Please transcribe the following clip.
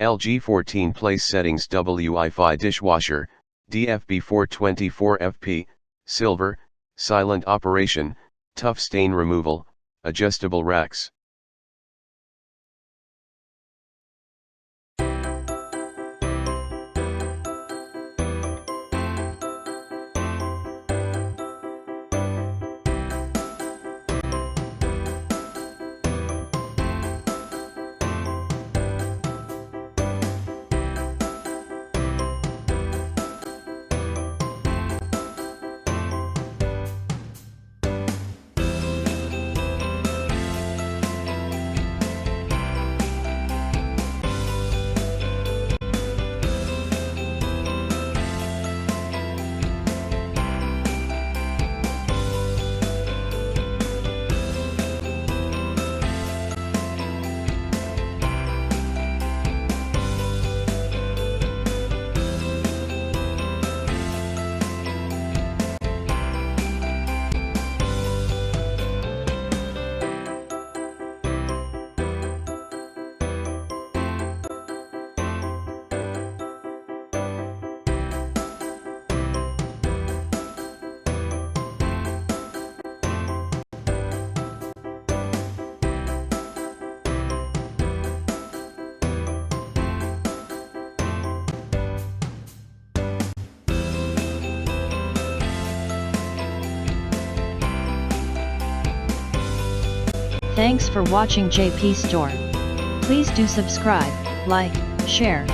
LG 14 place settings Wi-Fi dishwasher, DFB424FP, silver, silent operation, tough stain removal, adjustable racks. Thanks for watching JP Store. Please do subscribe, like, share,